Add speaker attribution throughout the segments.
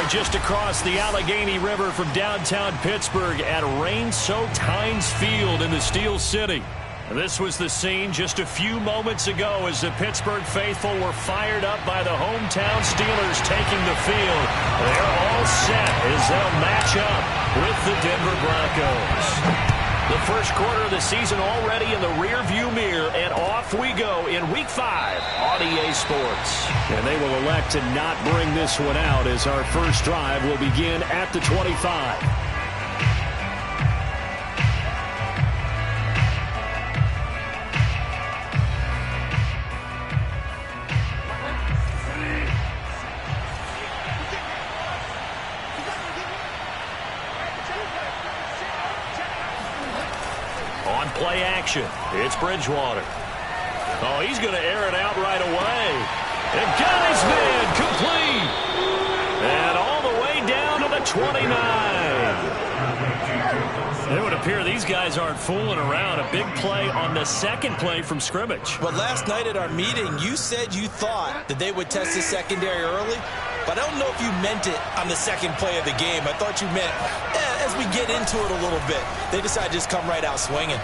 Speaker 1: just across the Allegheny River from downtown Pittsburgh at rain-soaked Heinz Field in the Steel City. This was the scene just a few moments ago as the Pittsburgh faithful were fired up by the hometown Steelers taking the field. They're all set as they'll match up with the Denver Broncos. The first quarter of the season already in the rearview mirror, and off we go in Week 5 on EA Sports.
Speaker 2: And they will elect to not bring this one out as our first drive will begin at the 25.
Speaker 1: Play action. It's Bridgewater. Oh, he's going to air it out right away. And got his man complete. And all the way down to the 29. It would appear these guys aren't fooling around. A big play on the second play from scrimmage.
Speaker 3: But last night at our meeting, you said you thought that they would test the secondary early. But I don't know if you meant it on the second play of the game. I thought you meant, as we get into it a little bit, they decide to just come right out swinging.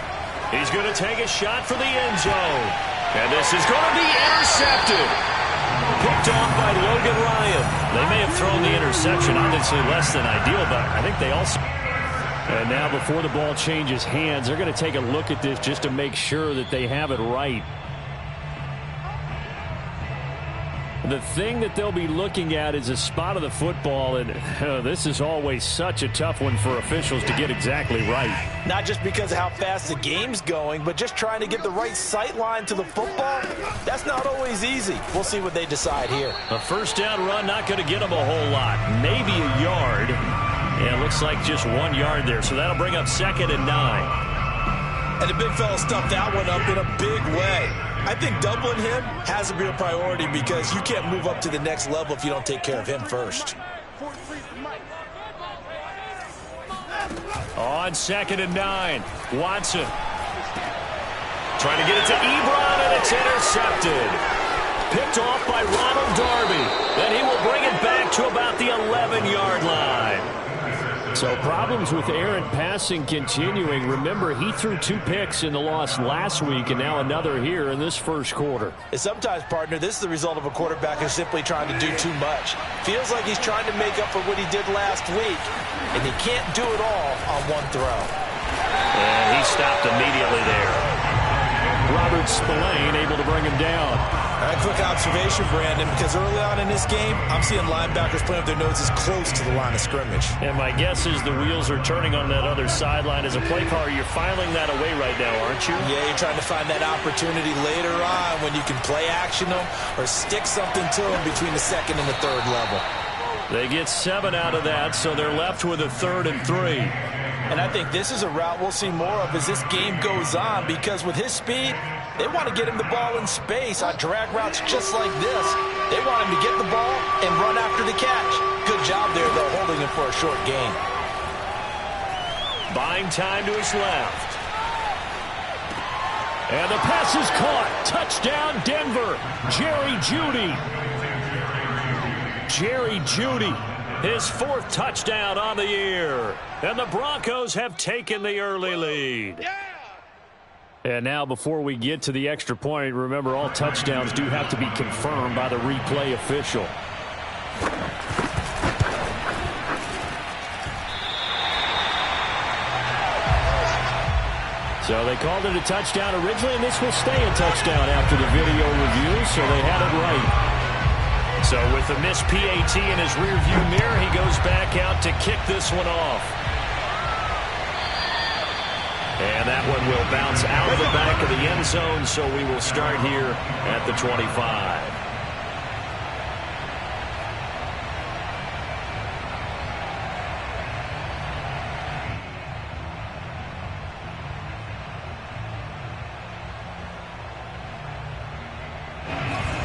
Speaker 1: He's going to take a shot for the end zone. And this is going to be intercepted. Picked off by Logan Ryan. They may have thrown the interception, obviously less than ideal, but I think they also...
Speaker 2: And now before the ball changes hands, they're going to take a look at this just to make sure that they have it right. The thing that they'll be looking at is a spot of the football, and this is always such a tough one for officials to get exactly right.
Speaker 3: Not just because of how fast the game's going, but just trying to get the right sight line to the football. That's not always easy. We'll see what they decide here.
Speaker 1: A first down run, not going to get them a whole lot. Maybe a yard. Yeah, it looks like just 1 yard there, so that'll bring up 2nd and 9.
Speaker 3: And the big fella stuffed that one up in a big way. I think doubling him has to be a priority because you can't move up to the next level if you don't take care of him first.
Speaker 1: On 2nd and 9, Watson. Trying to get it to Ebron, and it's intercepted. Picked off by Ronald Darby. Then he will bring it back to about the 11-yard line.
Speaker 2: So problems with errant passing continuing. Remember, he threw 2 picks in the loss last week, and now another here in this first quarter.
Speaker 3: And sometimes, partner, this is the result of a quarterback who's simply trying to do too much. Feels like he's trying to make up for what he did last week, and he can't do it all on one throw.
Speaker 1: And he stopped immediately there.
Speaker 2: Robert Spillane able to bring him down.
Speaker 3: All right, quick observation, Brandon, because early on in this game, I'm seeing linebackers playing with their noses close to the line of scrimmage.
Speaker 1: And my guess is the wheels are turning on that other sideline. As a play caller, you're filing that away right now, aren't you?
Speaker 3: Yeah, you're trying to find that opportunity later on when you can play action them or stick something to them between the 2nd and the 3rd level.
Speaker 1: They get 7 out of that, so they're left with a 3rd and 3.
Speaker 3: And I think this is a route we'll see more of as this game goes on, because with his speed, they want to get him the ball in space on drag routes just like this. They want him to get the ball and run after the catch. Good job there, though, holding him for a short gain.
Speaker 1: Buying time to his left.
Speaker 2: And the pass is caught. Touchdown, Denver. Jerry Jeudy.
Speaker 1: Jerry Jeudy, his 4th touchdown on the year. And the Broncos have taken the early lead.
Speaker 2: And now before we get to the extra point, remember all touchdowns do have to be confirmed by the replay official. So they called it a touchdown originally, and this will stay a touchdown after the video review, so they had it right.
Speaker 1: So with the missed PAT in his rearview mirror, he goes back out to kick this one off. And that one will bounce out of the back of the end zone, so we will start here at the 25.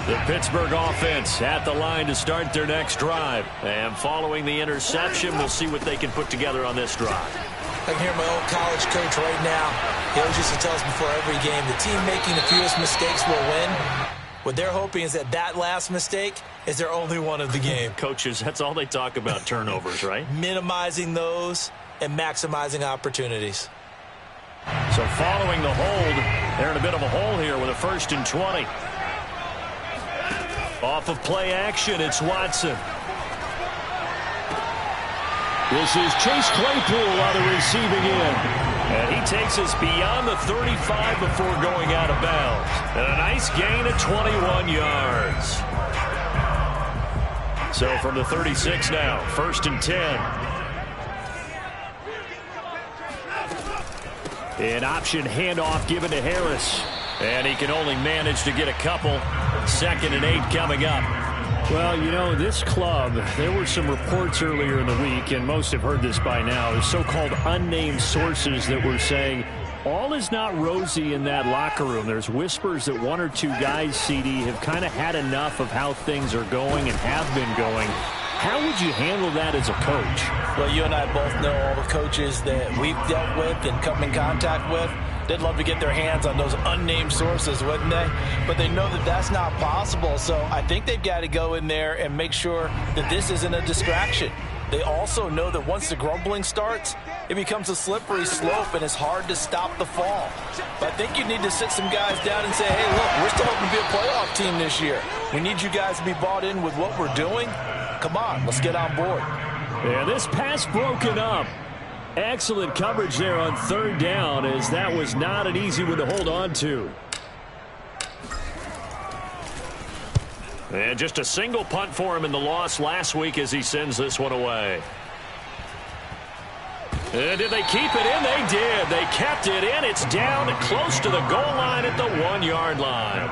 Speaker 1: The Pittsburgh offense at the line to start their next drive. And following the interception, we'll see what they can put together on this drive.
Speaker 3: I can hear my old college coach right now. He always used to tell us before every game, the team making the fewest mistakes will win. What they're hoping is that that last mistake is their only one of the game.
Speaker 2: Coaches, that's all they talk about, turnovers, right?
Speaker 3: Minimizing those and maximizing opportunities.
Speaker 1: So following the hold, they're in a bit of a hole here with a 1st and 20. Off of play action, it's Watson. This is Chase Claypool on the receiving end. And he takes us beyond the 35 before going out of bounds. And a nice gain of 21 yards. So from the 36 now, 1st and 10. An option handoff given to Harris. And he can only manage to get a couple. 2nd and 8 coming up. Well, you know, this club, there were some reports earlier in the week, and most have heard this by now, so-called unnamed sources that were saying all is not rosy in that locker room. There's whispers that 1 or 2 guys, CD, have kind of had enough of how things are going and have been going. How would you handle that as a coach?
Speaker 3: Well, you and I both know all the coaches that we've dealt with and come in contact with. They'd love to get their hands on those unnamed sources, wouldn't they? But they know that that's not possible. So I think they've got to go in there and make sure that this isn't a distraction. They also know that once the grumbling starts, it becomes a slippery slope and it's hard to stop the fall. But I think you need to sit some guys down and say, hey, look, we're still hoping to be a playoff team this year. We need you guys to be bought in with what we're doing. Come on, let's get on board.
Speaker 1: Yeah, this pass broken up. Excellent coverage there on 3rd down, as that was not an easy one to hold on to. And just a single punt for him in the loss last week as he sends this one away. And did they keep it in? They did. They kept it in. It's down close to the goal line at the 1-yard line.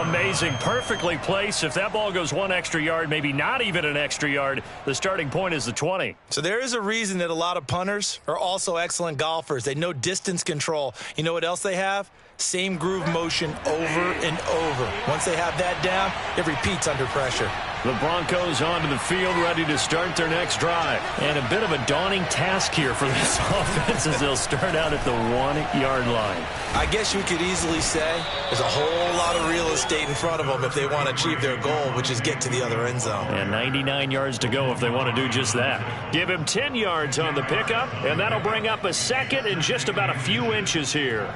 Speaker 1: Amazing. Perfectly placed. If that ball goes 1 extra yard, maybe not even an extra yard, the starting point is the 20.
Speaker 3: So there is a reason that a lot of punters are also excellent golfers. They know distance control. You know what else they have? Same groove motion over and over. Once they have that down, it repeats under pressure.
Speaker 1: The Broncos onto the field, ready to start their next drive. And a bit of a daunting task here for this offense as they'll start out at the 1-yard line.
Speaker 3: I guess you could easily say there's a whole lot of real estate in front of them if they want to achieve their goal, which is get to the other end zone.
Speaker 1: And 99 yards to go if they want to do just that. Give him 10 yards on the pickup, and that'll bring up a 2nd and just about a few inches here.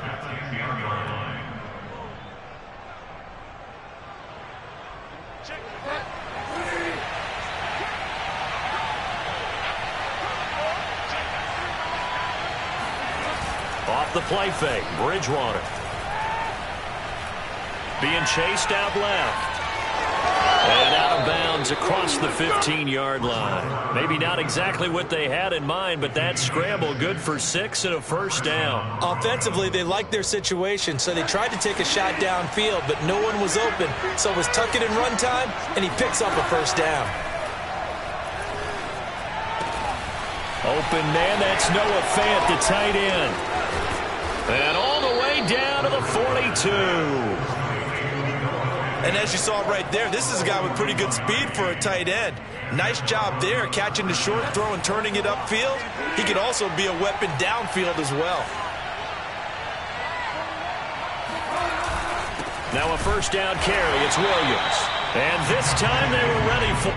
Speaker 1: Off the play fake, Bridgewater. Being chased out left. And out of bounds across the 15-yard line. Maybe not exactly what they had in mind, but that scramble good for 6 and a 1st down.
Speaker 3: Offensively, they liked their situation, so they tried to take a shot downfield, but no one was open. So it was tuck it in run time, and he picks up a 1st down.
Speaker 1: Open man, that's Noah Fant, the tight end. And all the way down to the 42.
Speaker 3: And as you saw right there, this is a guy with pretty good speed for a tight end. Nice job there, catching the short throw and turning it upfield. He could also be a weapon downfield as well.
Speaker 1: Now a 1st down carry, it's Williams. And this time they were ready for...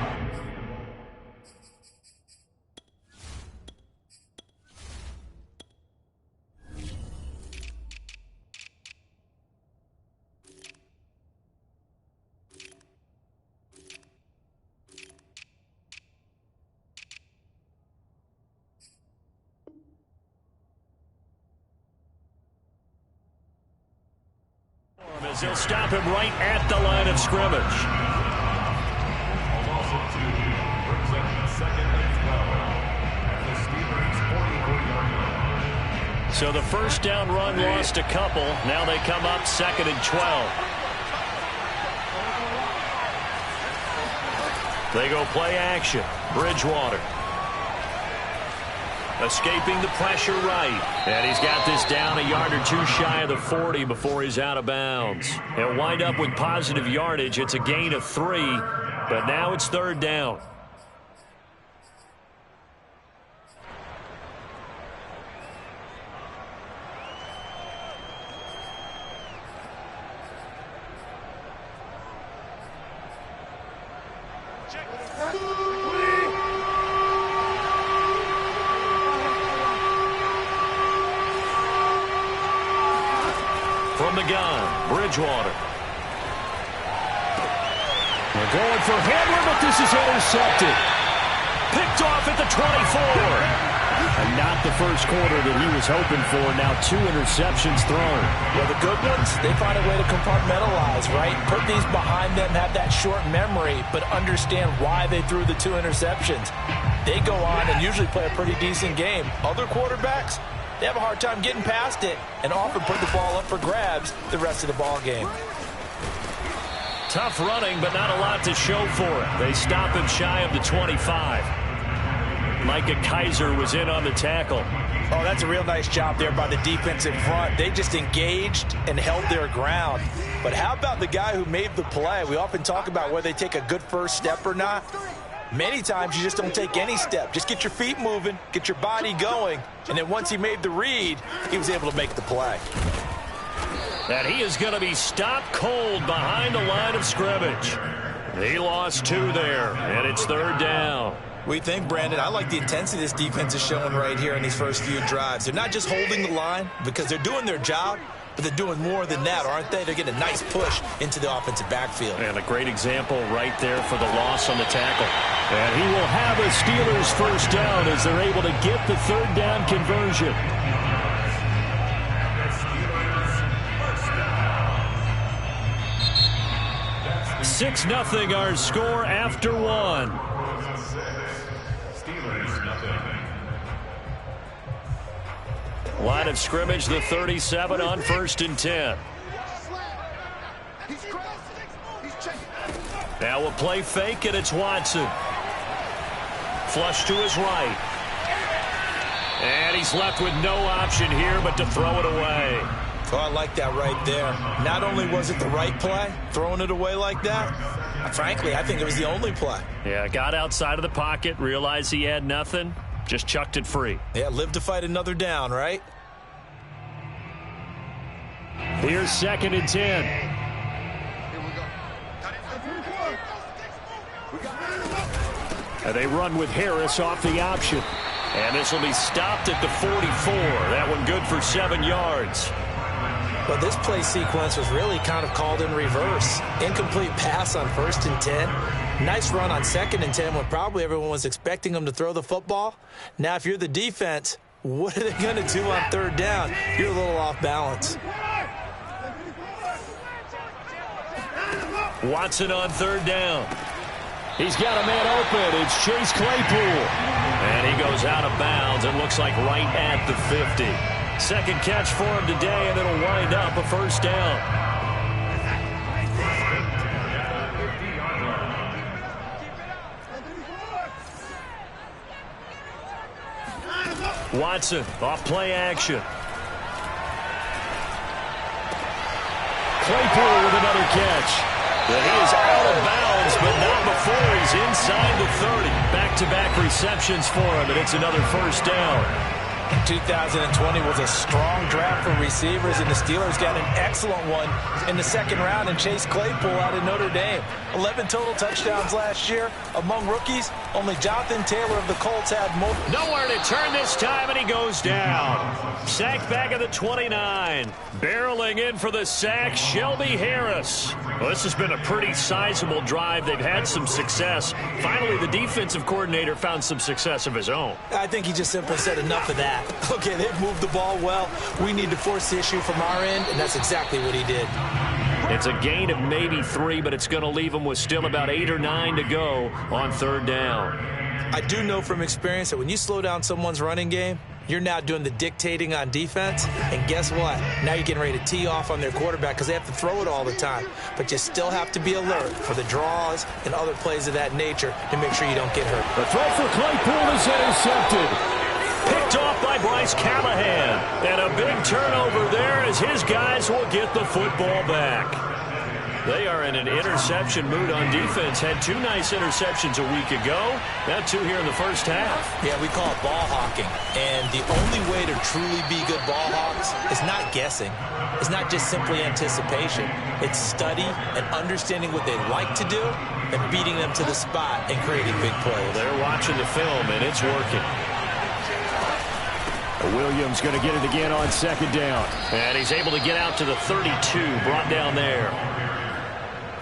Speaker 1: as they'll stop him right at the line of scrimmage. So the 1st down run lost a couple. Now they come up 2nd and 12. They go play action. Bridgewater. Escaping the pressure right. And he's got this down a yard or two shy of the 40 before he's out of bounds. He'll wind up with positive yardage. It's a gain of 3, but now it's 3rd down. From the gun, Bridgewater. They're going for Hamler, but this is intercepted. Picked off at the 24.
Speaker 2: And not the first quarter that he was hoping for. Now 2 interceptions thrown.
Speaker 3: Well, the good ones, they find a way to compartmentalize, right? Put these behind them, have that short memory, but understand why they threw the 2 interceptions. They go on and usually play a pretty decent game. Other quarterbacks, they have a hard time getting past it and often put the ball up for grabs the rest of the ball game.
Speaker 1: Tough running, but not a lot to show for it. They stop him shy of the 25. Micah Kaiser was in on the tackle.
Speaker 3: Oh, that's a real nice job there by the defensive front. They just engaged and held their ground. But how about the guy who made the play? We often talk about whether they take a good first step or not. Many times you just don't take any step. Just get your feet moving, get your body going, and then once he made the read, he was able to make the play.
Speaker 1: And he is going to be stopped cold behind the line of scrimmage. He lost 2 there, and it's 3rd down.
Speaker 3: We think, Brandon, I like the intensity this defense is showing right here in these first few drives. They're not just holding the line because they're doing their job, but they're doing more than that, aren't they? They're getting a nice push into the offensive backfield.
Speaker 1: And a great example right there for the loss on the tackle. And he will have a Steelers first down as they're able to get the 3rd down conversion. 6-0 our score after 1. Line of scrimmage, the 37 on 1st and 10. Now we'll play fake, and it's Watson. Flush to his right. And he's left with no option here but to throw it away.
Speaker 3: Oh, I like that right there. Not only was it the right play, throwing it away like that, frankly, I think it was the only play.
Speaker 1: Yeah, got outside of the pocket, realized he had nothing, just chucked it free.
Speaker 3: Yeah, live to fight another down, right?
Speaker 2: Here's 2nd and 10. And they run with Harris off the option.
Speaker 1: And this will be stopped at the 44. That one good for 7 yards.
Speaker 3: But this play sequence was really kind of called in reverse. Incomplete pass on 1st and 10. Nice run on 2nd and 10 when probably everyone was expecting him to throw the football. Now, if you're the defense, what are they going to do on 3rd down? You're a little off balance.
Speaker 1: Watson on 3rd down.
Speaker 2: He's got a man open. It's Chase Claypool.
Speaker 1: And he goes out of bounds. It looks like right at the 50. 2nd catch for him today, and it'll wind up a 1st down. Watson off play action.
Speaker 2: Claypool with another catch.
Speaker 1: But he is out of bounds, but not before he's inside the 30. Back-to-back receptions for him, and it's another 1st down.
Speaker 3: 2020 was a strong draft for receivers, and the Steelers got an excellent one in the 2nd round in Chase Claypool out of Notre Dame. 11 total touchdowns last year. Among rookies, only Jonathan Taylor of the Colts had more.
Speaker 1: Nowhere to turn this time, and he goes down. Sacked back at the 29. Barreling in for the sack, Shelby Harris. Well, this has been a pretty sizable drive. They've had some success. Finally, the defensive coordinator found some success of his own.
Speaker 3: I think he just simply said enough of that. Okay, they've moved the ball well. We need to force the issue from our end, and that's exactly what he did.
Speaker 1: It's a gain of maybe 3, but it's going to leave him with still about 8 or 9 to go on 3rd down.
Speaker 3: I do know from experience that when you slow down someone's running game, you're now doing the dictating on defense, and guess what? Now you're getting ready to tee off on their quarterback because they have to throw it all the time. But you still have to be alert for the draws and other plays of that nature to make sure you don't get hurt.
Speaker 2: The throw for Claypool is intercepted.
Speaker 1: Picked off by Bryce Callahan. And a big turnover there as his guys will get the football back. They are in an interception mood on defense. Had 2 nice interceptions a week ago. Now 2 here in the first half.
Speaker 3: Yeah, we call it ball hawking. And the only way to truly be good ball hawks is not guessing. It's not just simply anticipation. It's study and understanding what they like to do and beating them to the spot and creating big plays.
Speaker 1: They're watching the film, and it's working.
Speaker 2: Williams going to get it again on second down.
Speaker 1: And he's able to get out to the 32, brought down there.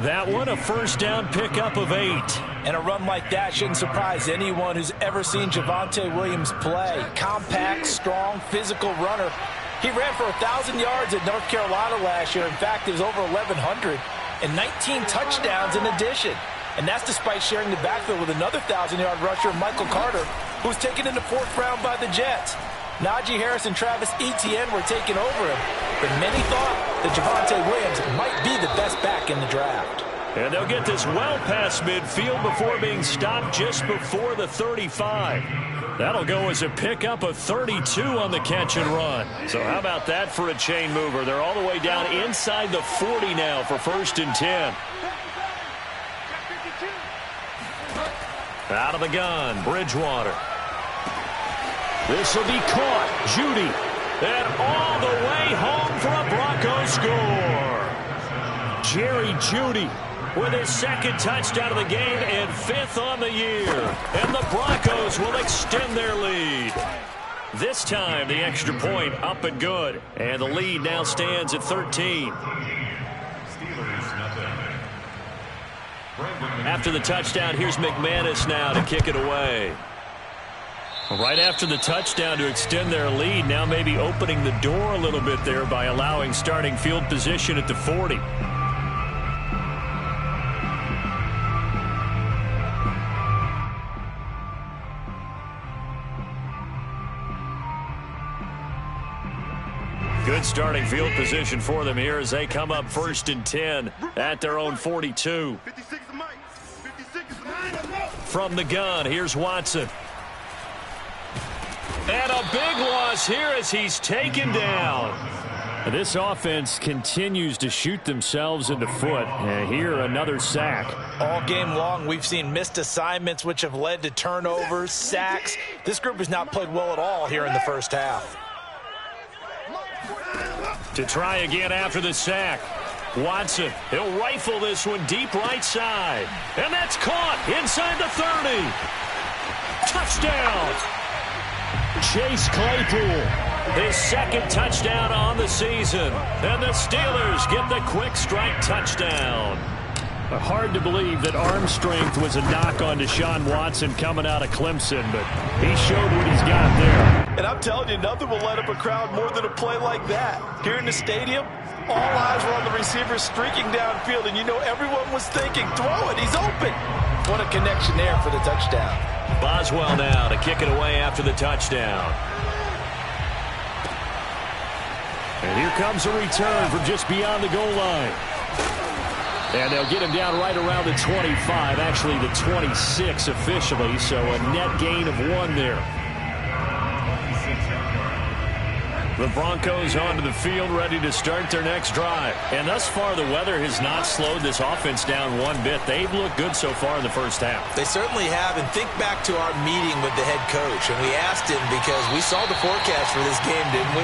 Speaker 1: That one, a first down pickup of 8.
Speaker 3: And a run like that shouldn't surprise anyone who's ever seen Javonte Williams play. Compact, strong, physical runner. He ran for 1,000 yards at North Carolina last year. In fact, it was over 1,100 and 19 touchdowns in addition. And that's despite sharing the backfield with another 1,000-yard rusher, Michael Carter, who was taken in the 4th round by the Jets. Najee Harris and Travis Etienne were taking over him, but many thought that Javonte Williams might be the best back in the draft.
Speaker 1: And they'll get this well past midfield before being stopped just before the 35. That'll go as a pickup of 32 on the catch and run. So how about that for a chain mover? They're all the way down inside the 40 now for 1st and 10. Out of the gun, Bridgewater. This will be caught. Judy. And all the way home for a Broncos score. Jerry Judy with his 2nd touchdown of the game and 5th on the year. And the Broncos will extend their lead. This time, the extra point up and good. And the lead now stands at 13. After the touchdown, here's McManus now to kick it away. Right after the touchdown to extend their lead, now maybe opening the door a little bit there by allowing starting field position at the 40. Good starting field position for them here as they come up 1st and 10 at their own 42. From the gun, here's Watson. And a big loss here as he's taken down.
Speaker 2: This offense continues to shoot themselves in the foot. And here, another sack.
Speaker 3: All game long, we've seen missed assignments, which have led to turnovers, sacks. This group has not played well at all here in the first half.
Speaker 1: To try again after the sack. Watson, he'll rifle this one deep right side. And that's caught inside the 30. Touchdown. Chase Claypool, his 2nd touchdown on the season. And the Steelers get the quick strike touchdown.
Speaker 2: Hard to believe that arm strength was a knock on Deshaun Watson coming out of Clemson, but he showed what he's got there.
Speaker 3: And I'm telling you, nothing will light up a crowd more than a play like that. Here in the stadium, all eyes were on the receiver streaking downfield, and you know everyone was thinking, throw it, he's open. What a connection there for the touchdown.
Speaker 1: Boswell now to kick it away after the touchdown.
Speaker 2: And here comes a return from just beyond the goal line. And they'll get him down right around the 25, actually the 26 officially, so a net gain of 1 there. The Broncos onto the field, ready to start their next drive. And thus far, the weather has not slowed this offense down one bit. They've looked good so far in the first half.
Speaker 3: They certainly have. And think back to our meeting with the head coach. And we asked him, because we saw the forecast for this game, didn't we?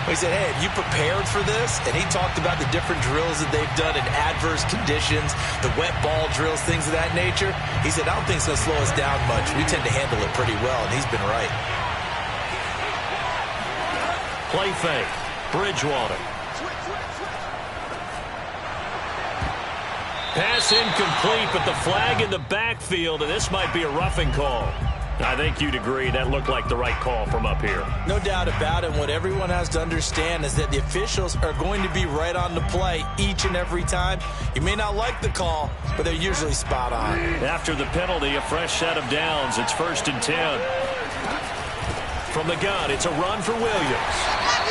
Speaker 3: We said, hey, have you prepared for this? And he talked about the different drills that they've done in adverse conditions, the wet ball drills, things of that nature. He said, I don't think it's going to slow us down much. We tend to handle it pretty well, and he's been right.
Speaker 1: Play fake. Bridgewater. Pass incomplete, but the flag in the backfield, and this might be a roughing call. I think you'd agree that looked like the right call from up here.
Speaker 3: No doubt about it. What everyone has to understand is that the officials are going to be right on the play each and every time. You may not like the call, but they're usually spot on.
Speaker 1: After the penalty, a fresh set of downs. It's 1st and 10. From the gun, it's a run for Williams.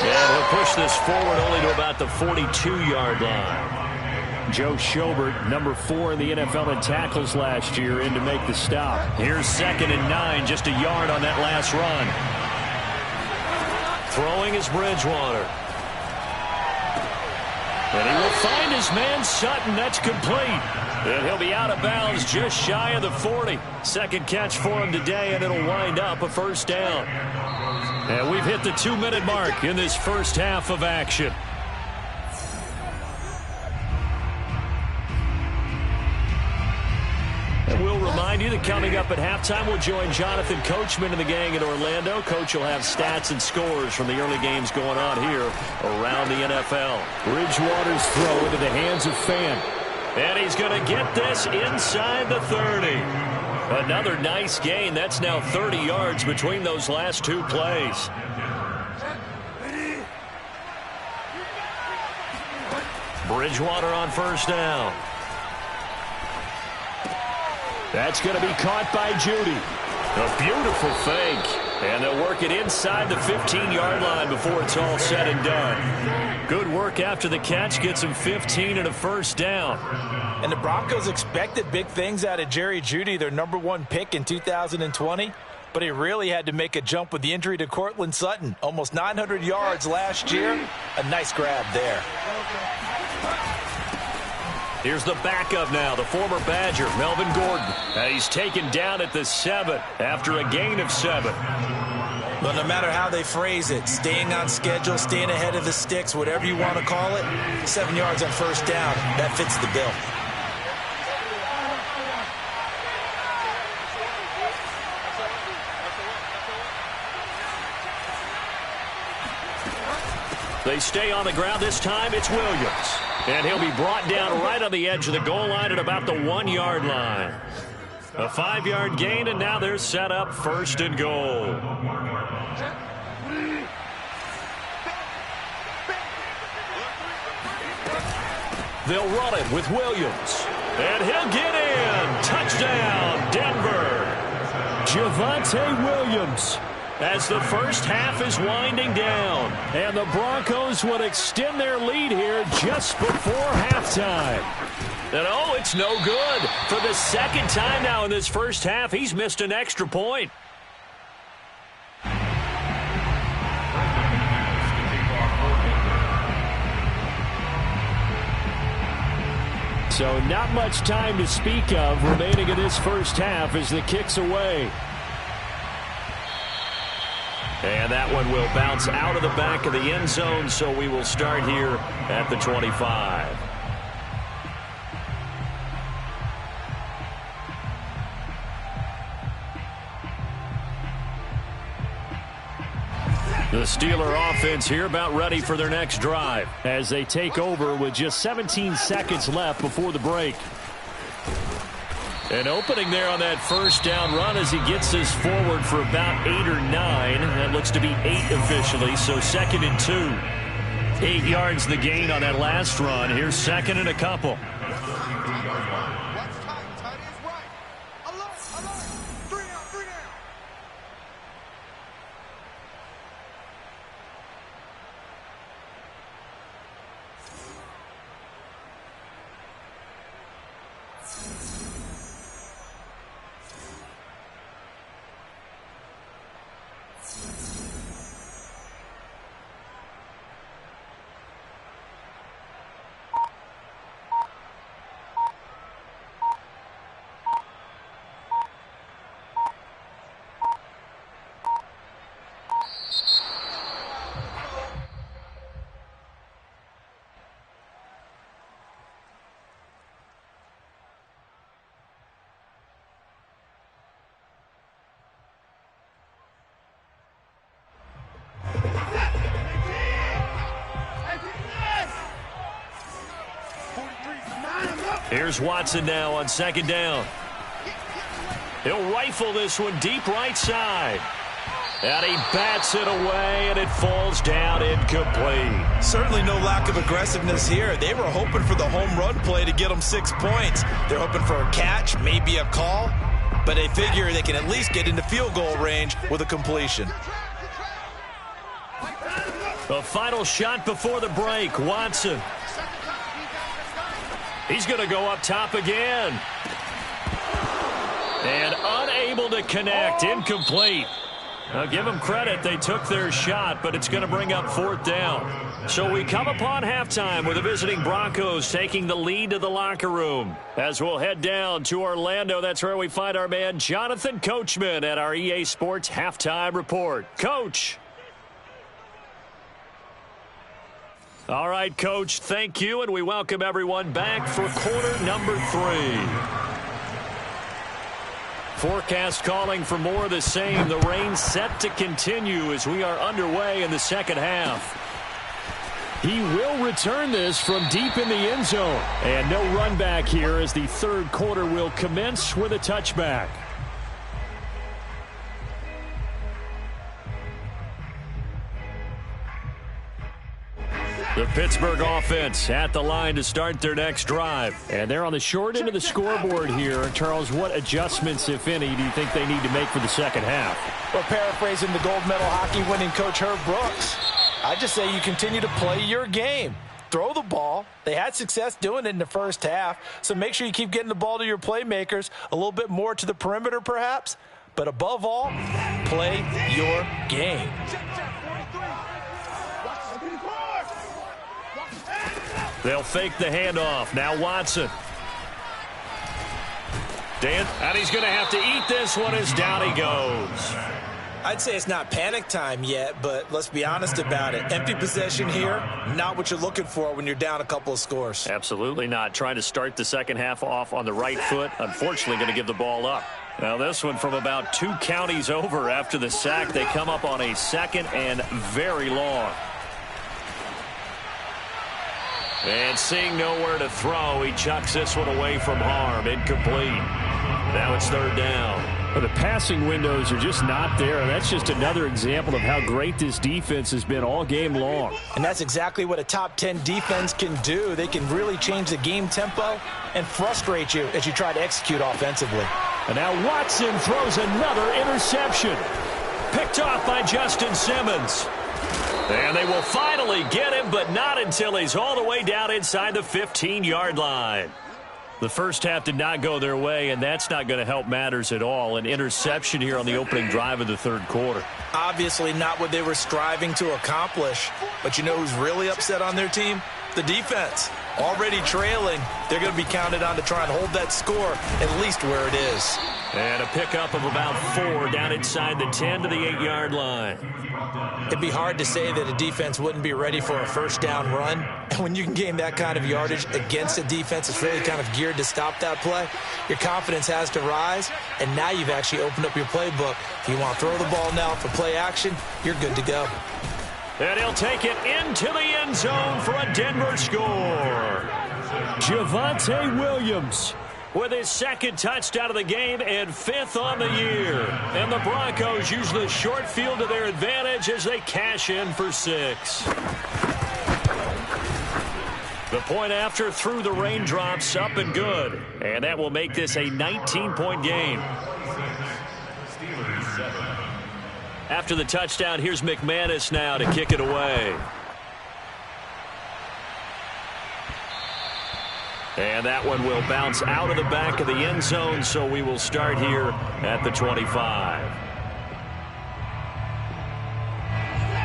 Speaker 1: And he'll push this forward only to about the 42-yard line.
Speaker 2: Joe Schobert, number 4 in the NFL in tackles last year, in to make the stop.
Speaker 1: Here's 2nd and 9, just a yard on that last run. Throwing is Bridgewater. And he will find his man Sutton. That's complete. And he'll be out of bounds just shy of the 40. Second catch for him today, and it'll wind up a first down. And we've hit the 2-minute mark in this first half of action. And we'll remind you that coming up at halftime, we'll join Jonathan Coachman and the gang in Orlando. Coach will have stats and scores from the early games going on here around the NFL.
Speaker 2: Bridgewater's throw into the hands of Fan.
Speaker 1: And he's going to get this inside the 30. Another nice gain. That's now 30 yards between those last two plays. Bridgewater on first down. That's going to be caught by Judy. A beautiful fake. And they'll work it inside the 15-yard line before it's all said and done. Good work after the catch. Gets him 15 and a first down.
Speaker 3: And the Broncos expected big things out of Jerry Jeudy, their #1 pick in 2020. But he really had to make a jump with the injury to Courtland Sutton. Almost 900 yards last year. A nice grab there.
Speaker 1: Here's the backup now, the former Badger, Melvin Gordon. And he's taken down at the 7 after a gain of 7.
Speaker 3: But no matter how they phrase it, staying on schedule, staying ahead of the sticks, whatever you want to call it, 7 yards on first down, that fits the bill.
Speaker 1: They stay on the ground. This time it's Williams. And he'll be brought down right on the edge of the goal line at about the 1-yard line. A 5-yard gain, and now they're set up first and goal. They'll run it with Williams. And he'll get in. Touchdown, Denver.
Speaker 2: Javonte Williams.
Speaker 1: As the first half is winding down.
Speaker 2: And the Broncos would extend their lead here just before halftime.
Speaker 1: And oh, it's no good. For the second time now in this first half, he's missed an extra point.
Speaker 2: So not much time to speak of remaining in this first half as the kick's away.
Speaker 1: And that one will bounce out of the back of the end zone, so we will start here at the 25. The Steeler offense here about ready for their next drive
Speaker 2: as they take over with just 17 seconds left before the break.
Speaker 1: An opening there on that first down run as he gets this forward for about 8 or 9. That looks to be 8 officially, so 2nd and 2. 8 yards the gain on that last run. Here's 2nd and a couple. Here's Watson now on 2nd down. He'll rifle this one deep right side. And he bats it away, and it falls down incomplete.
Speaker 3: Certainly no lack of aggressiveness here. They were hoping for the home run play to get them 6 points. They're hoping for a catch, maybe a call, but they figure they can at least get into field goal range with a completion.
Speaker 1: A final shot before the break. Watson. He's going to go up top again. And unable to connect. Incomplete. Now give them credit. They took their shot, but it's going to bring up 4th down. So we come upon halftime with the visiting Broncos taking the lead to the locker room. As we'll head down to Orlando, that's where we find our man Jonathan Coachman at our EA Sports Halftime Report. Coach. All right, Coach, thank you, and we welcome everyone back for quarter number 3. Forecast calling for more of the same. The rain set to continue as we are underway in the second half. He will return this from deep in the end zone. And no run back here as the third quarter will commence with a touchback. The Pittsburgh offense at the line to start their next drive. And they're on the short end of the scoreboard here. Charles, what adjustments, if any, do you think they need to make for the second half?
Speaker 3: Well, paraphrasing the gold medal hockey winning coach Herb Brooks, I just say you continue to play your game. Throw the ball. They had success doing it in the first half, so make sure you keep getting the ball to your playmakers, a little bit more to the perimeter perhaps, but above all, play your game.
Speaker 1: They'll fake the handoff. Now Watson. Dan, and he's going to have to eat this one as down he goes.
Speaker 3: I'd say it's not panic time yet, but let's be honest about it. Empty possession here, not what you're looking for when you're down a couple of scores.
Speaker 1: Absolutely not. Trying to start the second half off on the right foot. Unfortunately, going to give the ball up. Now this one from about 2 counties over after the sack. They come up on a 2nd and very long. And seeing nowhere to throw, he chucks this one away from harm. Incomplete. Now it's 3rd down.
Speaker 2: Well, the passing windows are just not there. That's just another example of how great this defense has been all game long.
Speaker 3: And that's exactly what a top 10 defense can do. They can really change the game tempo and frustrate you as you try to execute offensively.
Speaker 1: And now Watson throws another interception. Picked off by Justin Simmons. And they will finally get him, but not until he's all the way down inside the 15-yard line. The first half did not go their way, and that's not going to help matters at all. An interception here on the opening drive of the third quarter.
Speaker 3: Obviously not what they were striving to accomplish. But you know who's really upset on their team? The defense. Already trailing. They're going to be counted on to try and hold that score at least where it is.
Speaker 1: And a pickup of about 4 down inside the 10 to the 8-yard line.
Speaker 3: It'd be hard to say that a defense wouldn't be ready for a first down run. And when you can gain that kind of yardage against a defense that's really kind of geared to stop that play, your confidence has to rise. And now you've actually opened up your playbook. If you want to throw the ball now for play action, you're good to go.
Speaker 1: And he'll take it into the end zone for a Denver score. Javonte Williams with his 2nd touchdown of the game and 5th on the year. And the Broncos use the short field to their advantage as they cash in for 6. The point after through the raindrops, up and good. And that will make this a 19-point game. After the touchdown, here's McManus now to kick it away. And that one will bounce out of the back of the end zone, so we will start here at the 25.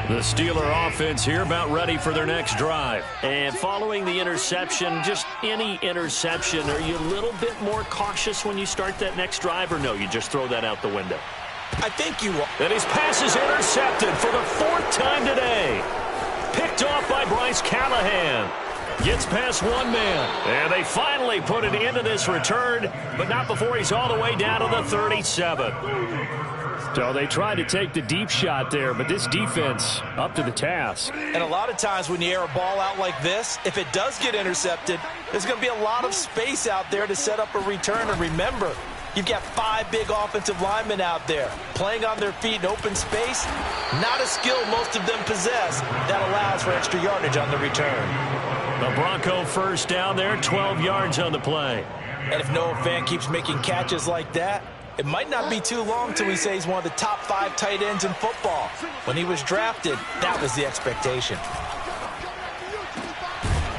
Speaker 1: The Steeler offense here about ready for their next drive. And following the interception, just any interception, are you a little bit more cautious when you start that next drive, or no, you just throw that out the window?
Speaker 3: I think you will.
Speaker 1: And his pass is intercepted for the 4th time today. Picked off by Bryce Callahan. Gets past one man. And they finally put an end to this return, but not before he's all the way down to the 37.
Speaker 2: So they tried to take the deep shot there, but this defense up to the task.
Speaker 3: And a lot of times when you air a ball out like this, if it does get intercepted, there's going to be a lot of space out there to set up a return. And remember, you've got 5 big offensive linemen out there playing on their feet in open space. Not a skill most of them possess that allows for extra yardage on the return.
Speaker 1: The Bronco first down there, 12 yards on the play.
Speaker 3: And if Noah Fant keeps making catches like that, it might not be too long till we say he's one of the top 5 tight ends in football. When he was drafted, that was the expectation.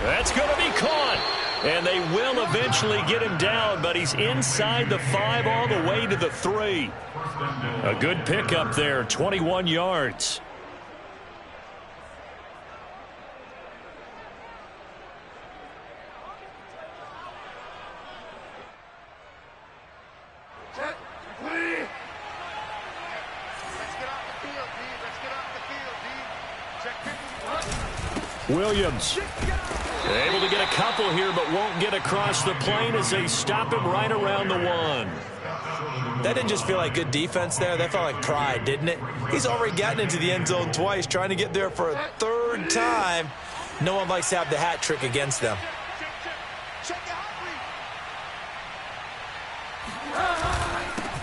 Speaker 1: That's going to be caught. And they will eventually get him down, but he's inside the 5 all the way to the 3. A good pickup there, 21 yards. Williams able to get a couple here, but won't get across the plane as they stop him right around the 1.
Speaker 3: That didn't just feel like good defense there. That felt like pride, didn't it? He's already gotten into the end zone twice, trying to get there for a 3rd time. No one likes to have the hat trick against them.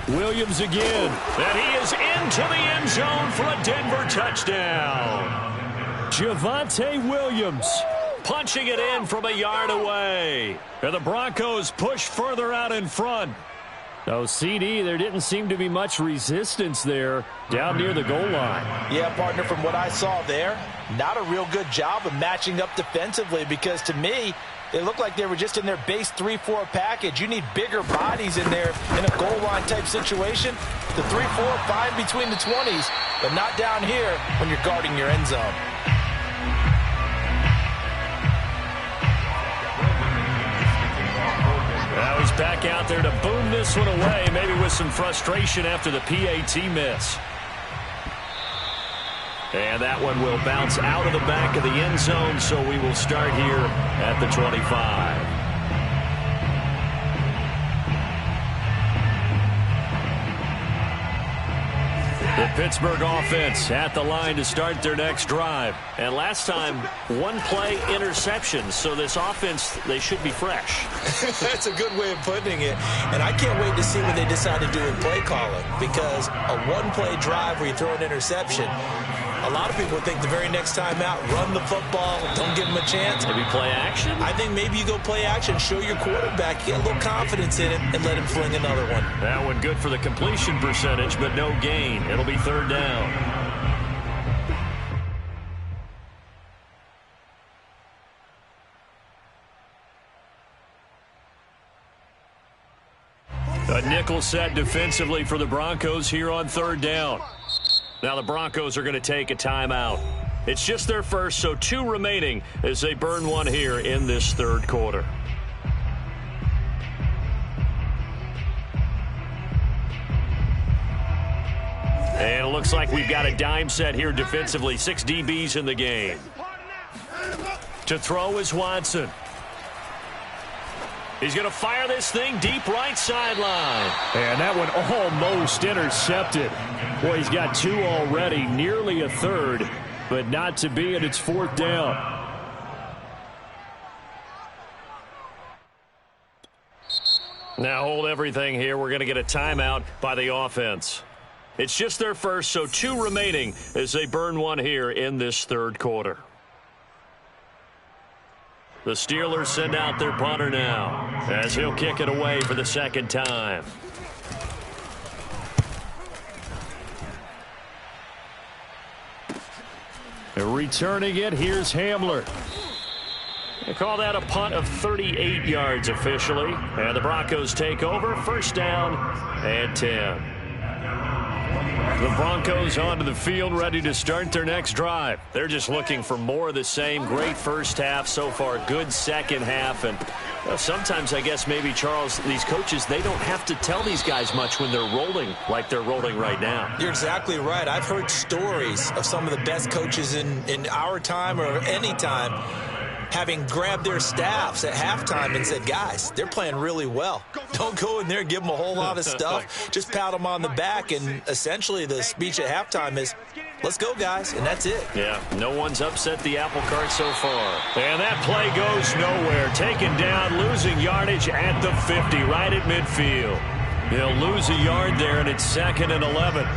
Speaker 1: Williams again, and he is into the end zone for a Denver touchdown. Javonte Williams punching it in from a yard away. And the Broncos push further out in front. Oh, CD, there didn't seem to be much resistance there down near the goal line.
Speaker 3: Yeah, partner, from what I saw there, not a real good job of matching up defensively, because to me, it looked like they were just in their base 3-4 package. You need bigger bodies in there in a goal line type situation. The 3-4, fine between the 20s, but not down here when you're guarding your end zone.
Speaker 1: Now he's back out there to boom this one away, maybe with some frustration after the PAT miss. And that one will bounce out of the back of the end zone, so we will start here at the 25. The Pittsburgh offense at the line to start their next drive. And last time, 1-play interception. So this offense, they should be fresh.
Speaker 3: That's a good way of putting it. And I can't wait to see what they decide to do in play calling. Because a 1-play drive where you throw an interception, a lot of people think the very next time out, run the football, don't give them a chance.
Speaker 1: Maybe play action?
Speaker 3: I think maybe you go play action, show your quarterback, get a little confidence in him, and let him fling another one.
Speaker 1: That one good for the completion percentage, but no gain. It'll be 3rd down. A nickel set defensively for the Broncos here on 3rd down. Now the Broncos are going to take a timeout. It's just their first, so 2 remaining as they burn one here in this 3rd quarter. And it looks like we've got a dime set here defensively. 6 DBs in the game. To throw is Watson. He's going to fire this thing deep right sideline. And that one almost intercepted. Boy, he's got 2 already, nearly a 3rd, but not to be, and it's 4th down. Now hold everything here. We're going to get a timeout by the offense. It's just their first, so 2 remaining as they burn one here in this 3rd quarter. The Steelers send out their punter now as he'll kick it away for the 2nd time. Returning it, here's Hamler. They call that a punt of 38 yards officially. And the Broncos take over, 1st down and 10. The Broncos onto the field, ready to start their next drive. They're just looking for more of the same. Great first half so far, good second half. And sometimes, I guess, maybe, Charles, these coaches, they don't have to tell these guys much when they're rolling like they're rolling right now.
Speaker 3: You're exactly right. I've heard stories of some of the best coaches in our time or any time having grabbed their staffs at halftime and said, guys, they're playing really well. Don't go in there and give them a whole lot of stuff. Just pat them on the back. And essentially the speech at halftime is, let's go, guys. And that's it.
Speaker 1: Yeah, no one's upset the apple cart so far. And that play goes nowhere. Taken down, losing yardage at the 50, right at midfield. He'll lose a yard there, and it's 2nd and 11.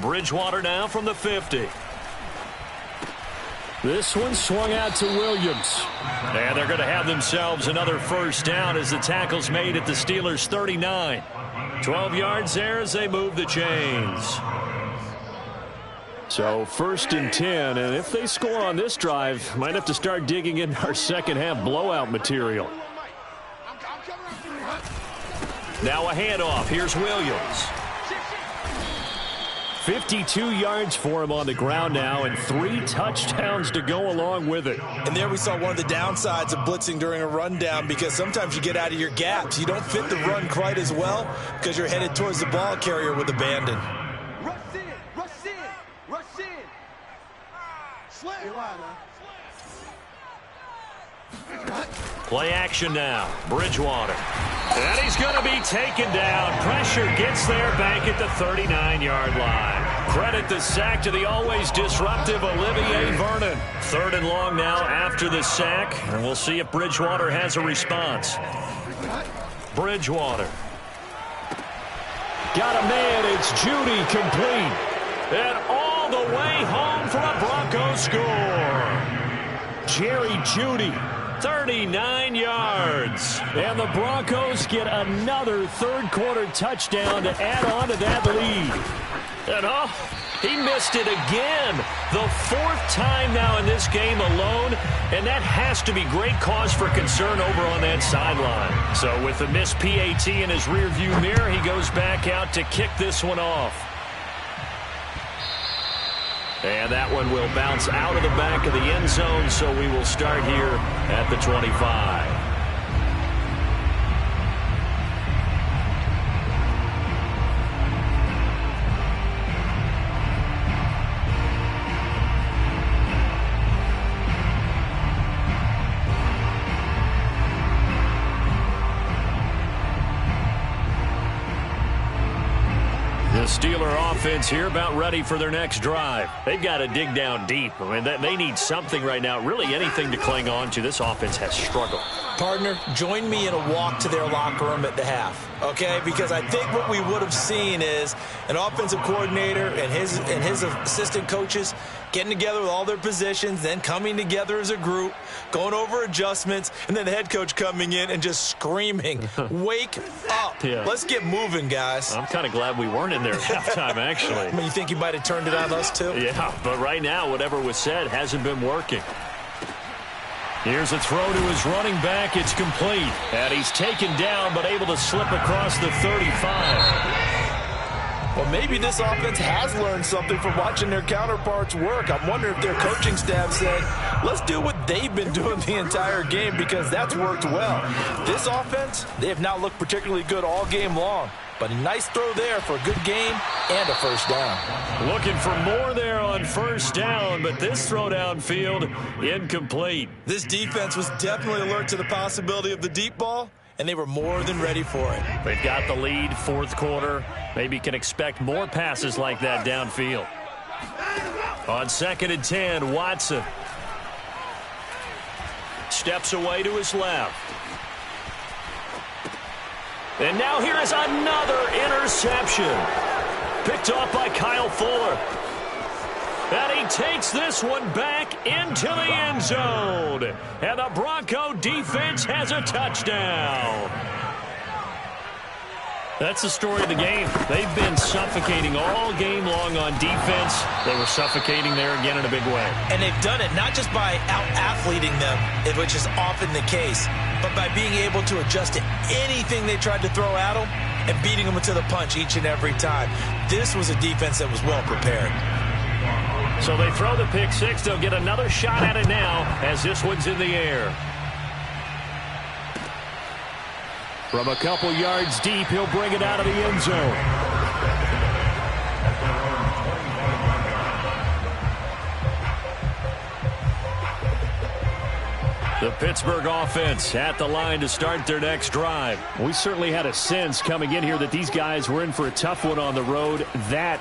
Speaker 1: Bridgewater now from the 50. This one swung out to Williams. And they're going to have themselves another 1st down as the tackle's made at the Steelers' 39. 12 yards there as they move the chains.
Speaker 2: So 1st and 10, and if they score on this drive, might have to start digging in our second half blowout material.
Speaker 1: Now a handoff. Here's Williams.
Speaker 2: 52 yards for him on the ground now, and 3 touchdowns to go along with it.
Speaker 3: And there we saw one of the downsides of blitzing during a rundown, because sometimes you get out of your gaps. You don't fit the run quite as well because you're headed towards the ball carrier with abandon.
Speaker 4: Rush in, rush in, rush in.
Speaker 1: Play action now. Bridgewater. And he's going to be taken down. Pressure gets there back at the 39-yard line. Credit the sack to the always disruptive Olivier Vernon. 3rd and long now after the sack. And we'll see if Bridgewater has a response. Bridgewater.
Speaker 2: Got a man. It's Judy, complete.
Speaker 1: And all the way home for a Broncos score.
Speaker 2: Jerry Judy.
Speaker 1: 39 yards.
Speaker 2: And the Broncos get another third-quarter touchdown to add on to that lead.
Speaker 1: And he missed it again. The 4th time now in this game alone, and that has to be great cause for concern over on that sideline. So with the missed PAT in his rearview mirror, he goes back out to kick this one off. And that one will bounce out of the back of the end zone, so we will start here at the 25. The Steeler offense here about ready for their next drive. They've got to dig down deep. I mean, they need something right now, really anything to cling on to. This offense has struggled.
Speaker 3: Partner, join me in a walk to their locker room at the half, okay? Because I think what we would have seen is an offensive coordinator and his assistant coaches getting together with all their positions, then coming together as a group, going over adjustments, and then the head coach coming in and just screaming, wake up.
Speaker 1: Yeah.
Speaker 3: Let's get moving, guys.
Speaker 1: I'm kind of glad we weren't in there at halftime, actually.
Speaker 3: I mean, you think you might have turned it on us, too?
Speaker 1: Yeah, but right now, whatever was said hasn't been working. Here's a throw to his running back. It's complete. And he's taken down, but able to slip across the 35.
Speaker 3: Well, maybe this offense has learned something from watching their counterparts work. I'm wondering if their coaching staff said, let's do what they've been doing the entire game, because that's worked well. This offense, they have not looked particularly good all game long. But a nice throw there for a good game and a first down.
Speaker 1: Looking for more there on first down, but this throw downfield incomplete.
Speaker 3: This defense was definitely alert to the possibility of the deep ball, and they were more than ready for it.
Speaker 1: They've got the lead, 4th quarter. Maybe can expect more passes like that downfield. On 2nd and 10, Watson steps away to his left. And now here is another interception. Picked off by Kyle Fuller. And he takes this one back into the end zone. And the Bronco defense has a touchdown. That's the story of the game. They've been suffocating all game long on defense. They were suffocating there again in a big way.
Speaker 3: And they've done it not just by out-athleting them, which is often the case, but by being able to adjust to anything they tried to throw at them and beating them to the punch each and every time. This was a defense that was well prepared.
Speaker 1: So they throw the pick six. They'll get another shot at it now as this one's in the air. From a couple yards deep, he'll bring it out of the end zone. The Pittsburgh offense at the line to start their next drive.
Speaker 2: We certainly had a sense coming in here that these guys were in for a tough one on the road. That